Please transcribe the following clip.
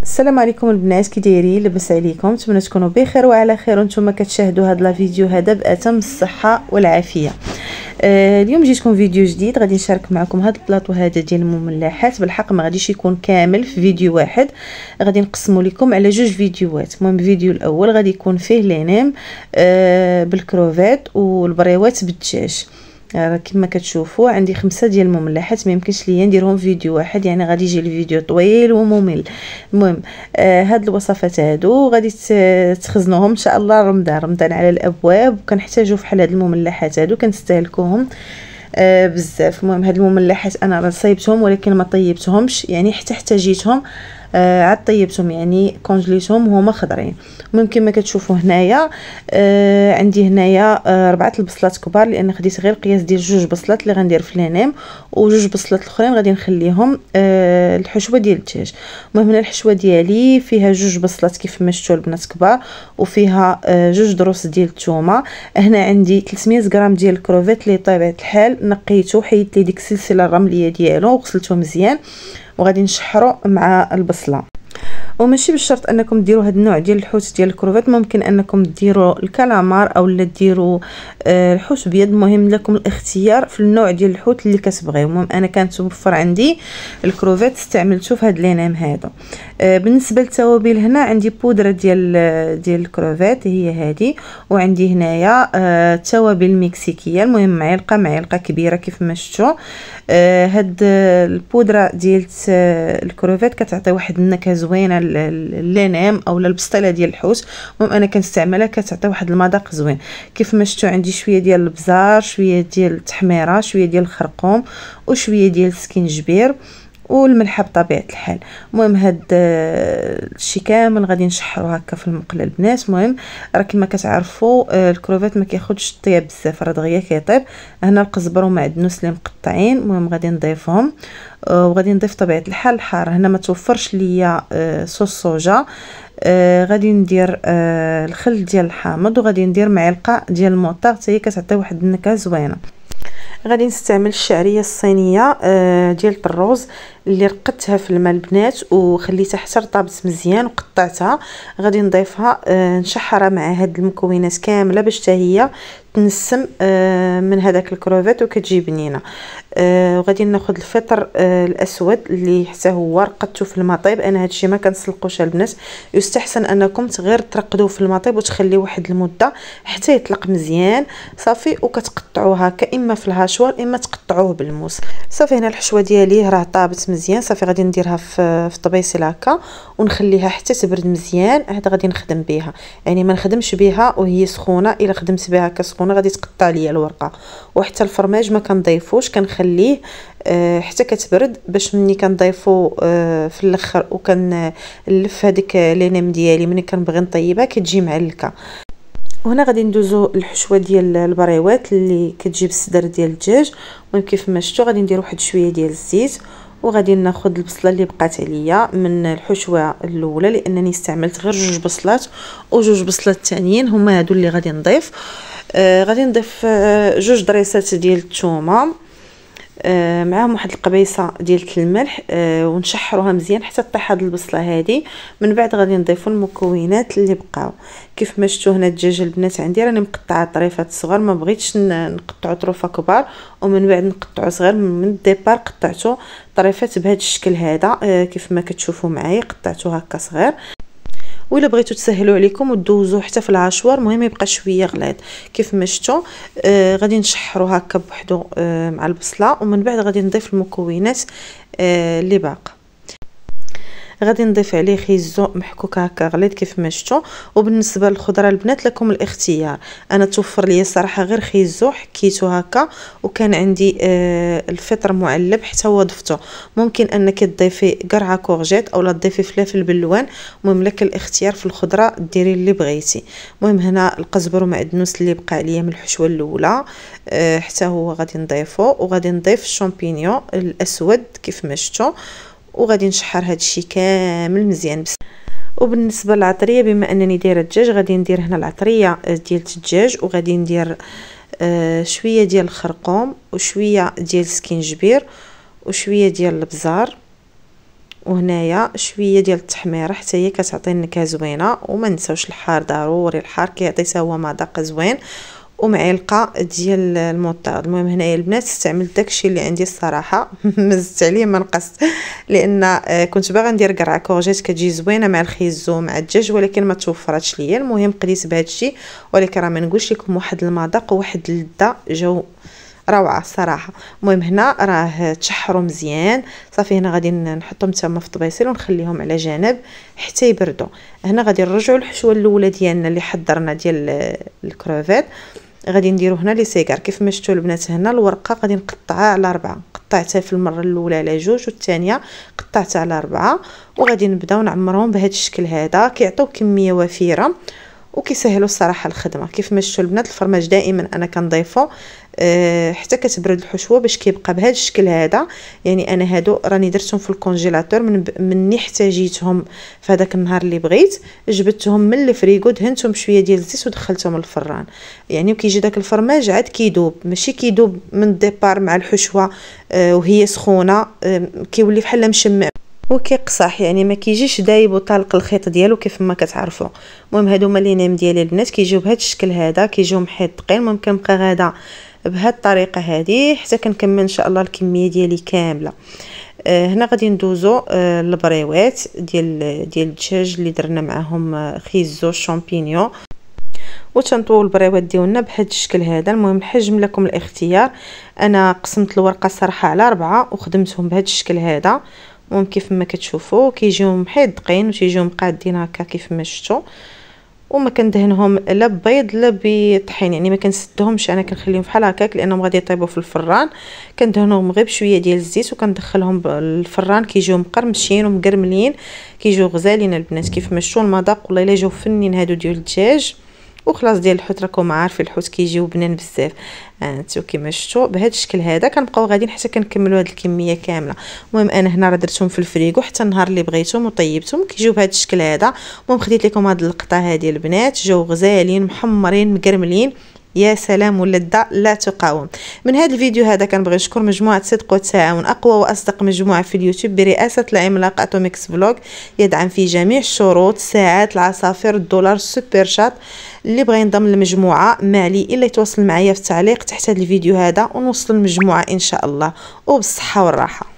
السلام عليكم البنات، كي دايرين؟ لاباس عليكم؟ نتمنى تكونوا بخير وعلى خير وانتم كتشاهدوا هذا الفيديو هذا بأتم الصحه والعافيه. اليوم جيتكم فيديو جديد، غادي نشارك معكم هذا البلاطو هذا ديال المملحات. بالحق ما غاديش يكون كامل في فيديو واحد، غادي نقسمه لكم على جوج فيديوهات. المهم الفيديو الاول غادي يكون فيه لينام بالكروفيت والبريوات بالدجاج. كما كتشوفوا عندي 5 ديال المملحات، ما يمكنش ليا نديرهم فيديو واحد، يعني غادي يجي الفيديو طويل وممل. المهم هاد الوصفات هادو غادي تخزنوهم ان شاء الله رمضان على الابواب، وكنحتاجوا فحال هاد المملحات هادو كنستهلكوهم بزاف. المهم هاد المملحات انا راه صايبتهم ولكن ما طيبتهمش، يعني حتى احتاجيتهم عاد طيبتهم، يعني كونجليتهم وهما خضرين. ممكن ما كتشوفوا هنايا عندي هنايا 4 البصلات كبار، لان خديت غير القياس ديال 2 بصلات اللي غندير في لينام، و2 بصلات الاخرين غادي نخليهم الحشوه ديال الدجاج. المهم هنا الحشوه ديالي فيها 2 بصلات كيف ما شفتوا البنات كبار، وفيها 2 ضروس ديال الثومه. هنا عندي 300 غرام ديال الكروفيت اللي بطبيعه الحال نقيته، حيدت لي ديك السلسله الرمليه ديالو وغسلته مزيان، وغادي نشحرو مع البصله. وماشي بالشرط انكم ديروا هذا النوع ديال الحوت ديال الكروفيت، ممكن انكم ديروا الكالامار او لا ديروا الحوت بيض. المهم لكم الاختيار في النوع ديال الحوت اللي كتبغيو. المهم انا كانت توفر عندي الكروفيت استعملته في هذا لينام هذا. بالنسبه للتوابل هنا عندي بودره ديال الكروفيت هي هذه، وعندي هنايا توابل مكسيكيه. المهم معلقه كبيره كيف ما شفتوا. هاد البودره ديال الكروفيت كتعطي واحد النكهه زوينه للينام او للبسطيله ديال الحوت. المهم انا كنستعملها كتعطي واحد المذاق زوين. كيف ما شفتوا عندي شويه ديال البزار، شويه ديال التحميره، شويه ديال الخرقوم، وشويه ديال السكينجبير، والملح بطبيعه الحال. المهم هاد الشيء كامل غادي نشحرو هكا في المقله البنات. المهم راه كما كتعرفوا الكروفيت ما كياخذش الطياب بزاف، راه دغيا كيطيب. هنا القزبر ومعدنوس اللي مقطعين، المهم غادي نضيفهم، وغادي نضيف طبيعه الحال الحار. هنا ما توفرش ليا صوص صوجا، غادي ندير الخل ديال الحامض، وغادي ندير معلقه ديال الموطار حتى هي كتعطي واحد النكهه زوينه. غادي نستعمل الشعريه الصينيه ديال الطروز اللي رقدتها في الماء البنات وخليتها حتى رطابت مزيان وقطعتها. غادي نضيفها نشحرها مع هاد المكونات كامله باش حتى هي تنسم من هذاك الكروفيت وكتجي بنينه. وغادي ناخذ الفطر الاسود اللي حتى هو رقدته في الماء طيب. انا هادشي ما كنسلقوش البنات، يستحسن انكم غير ترقدوه في الماء طيب وتخليه واحد المده حتى يطلق مزيان صافي، وكتقطعوه هكا اما في الهاشوار اما تقطعوه بالموس. صافي هنا الحشوه ديالي راه طابت مزيان، صافي غادي نديرها في طبيسيل هكا ونخليها حتى تبرد مزيان. عاد غادي نخدم بها، يعني ما نخدمش بها وهي سخونه، الا خدمت بها كسخونه غادي تقطع ليا الورقه. وحتى الفرماج ما كنضيفوش، كنخليه حتى كتبرد باش ملي كنضيفو في الاخر وكنلف هذيك لينام ديالي ملي كنبغي نطيبها كتجي معلكه. وهنا غادي ندوزو الحشوه ديال البريوات اللي كتجيب الصدر ديال الدجاج. المهم كيف ما شفتوا غادي ندير واحد شويه ديال الزيت، وغادي ناخذ البصله اللي بقات عليا من الحشوه الاولى، لانني استعملت غير 2 بصلات، و2 بصلات الثانيين هما هادو اللي غادي نضيف. غادي نضيف 2 ضريسات ديال الثومه معاهم واحد القبيصه ديال الملح، ونشحروها مزيان حتى طيح هاد البصله هذه. من بعد غادي نضيفوا المكونات اللي بقاو. كيف ما شفتوا هنا الدجاج البنات عندي راني مقطعه طريفات صغار، ما بغيتش نقطعوا طروفه كبار ومن بعد نقطعوا صغير. من الديبار قطعته طريفات بهذا الشكل هذا، كيف ما كتشوفوا معايا قطعته هكا صغير. ولا بغيتو تسهلوا عليكم ودوزو حتى في العشوار، المهم يبقى شويه غليظ. كيف ما شفتوا غادي نشحرو هكا بوحدو مع البصله، ومن بعد غادي نضيف المكونات اللي باقا. غادي نضيف عليه خيزو محكوك هكا غليظ كيف ما شفتوا. وبالنسبه للخضره البنات لكم الاختيار، انا توفر لي صراحه غير خيزو حكيته هكا، وكان عندي الفطر معلب حتى هو ضفته. ممكن انك تضيفي قرعه كورجيت او لا تضيفي فلافل باللوان، المهم لك الاختيار في الخضره ديري اللي بغيتي. المهم هنا القزبر ومعدنوس اللي بقى عليا من الحشوه الاولى حتى هو غادي نضيفه، وغادي نضيف الشامبينيون الاسود كيف ما شفتوا، وغادي نشحر هذا الشيء كامل مزيان. وبالنسبه للعطريه، بما انني دايره الدجاج غادي ندير هنا العطريه ديال الدجاج، وغادي ندير شويه ديال الخرقوم وشويه ديال السكينجبير وشويه ديال البزار وهنايا شويه ديال التحميره حتى هي كتعطي النكهه زوينه. وما نساوش الحار، ضروري الحار كيعطي حتى هو مذاق زوين. ومعلقه ديال الموطارد. المهم هنايا البنات استعملت داكشي اللي عندي الصراحه مزت عليه ما نقصت، لان كنت باغا ندير قرعه كورجيت كتجي زوينه مع الخيزو مع الدجاج، ولكن ما توفراتش ليا. المهم قديت بهذا الشيء، ولكن راه ما نقولش لكم واحد المذاق وواحد اللذه جو روعه الصراحه. المهم هنا راه تشحروا مزيان صافي. هنا غادي نحطهم تما في الطبيصيل ونخليهم على جنب حتى يبردوا. هنا غادي نرجعوا الحشوه الاولى ديالنا اللي حضرنا ديال الكروفيت. غادي نديرو هنا لي سيغار كيف ما شفتوا البنات. هنا الورقه غادي نقطعها على 4، قطعتها في المره الاولى على 2 والثانيه قطعتها على 4. وغادي نبداو نعمرهم بهذا الشكل هذا. كيعطيو كميه وفيره وكيسهلوا الصراحه الخدمه. كيف ما شفتوا البنات الفرماج دائما انا كنضيفو حتى كتبرد الحشوه باش كيبقى بهذا الشكل هذا. يعني انا هادو راني درتهم في الكونجيلاتور مني احتاجيتهم في هذاك النهار اللي بغيت، جبتهم من الفريغو دهنتهم بشويه ديال الزيت ودخلتهم الفران. يعني وكيجي داك الفرماج عاد كيدوب، ماشي كيدوب من الديبار مع الحشوه وهي سخونه، كيولي بحال مشمع وكيقصح. يعني ما كيجيش دايب وطالق الخيط ديالو كيف ما كتعرفوا. المهم هادو هما لي نيم ديالي البنات كيجيو بهذا الشكل هذا، كيجيو محيطين. ممكن كنبقى غادا بهذه الطريقه هذه حتى كنكمل ان شاء الله الكميه ديالي كامله. هنا غادي ندوزو البريوات ديال الدجاج اللي درنا معاهم خيزو شامبينيون، وتنطوو البريوات ديالنا بهذا الشكل هذا. المهم الحجم لكم الاختيار. انا قسمت الورقه صراحه على 4 وخدمتهم بهذا الشكل هذا. المهم كيف ما كتشوفوا كيجيو محيدقين وتيجيو مقادين هكا كيف ما شفتوا. وما كندهنهم لا ببيض لا بطحين، يعني ما كنسدهمش، انا كنخليهم بحال هكاك لانهم غادي يطيبوا في الفران. كندهنهم غير بشويه ديال الزيت وكندخلهم بالفران كيجيو مقرمشين ومقرملين، كيجيو غزالين البنات. كيف ما شفتوا المذاق والله الا جاو فنين هادو ديال الدجاج. وخلاص ديال الحوت راكم عارفين الحوت كيجيو بنان بزاف. انتو كيما شفتوا بهذا الشكل هذا. كنبقاو غاديين حتى كنكملوا هذه الكميه كامله. المهم انا هنا راه درتهم في الفريغو حتى النهار اللي بغيتهم وطيبتهم كيجيو بهذا الشكل هذا. المهم خديت لكم هذه اللقطه هذه البنات، جاو غزالين محمرين مقرملين، يا سلام ولذة لا تقاوم. من هذا الفيديو هذا كنبغي نشكر مجموعه صدق والتعاون، اقوى واصدق مجموعه في اليوتيوب برئاسه العملاق اتوميكس فلوغ، يدعم في جميع الشروط، الساعات، العصافير، الدولار، سوبر شات. اللي بغى ينضم للمجموعه ما عليه الا يتواصل معايا في التعليق تحت هذا الفيديو هذا ونوصل المجموعه ان شاء الله، وبالصحه والراحه.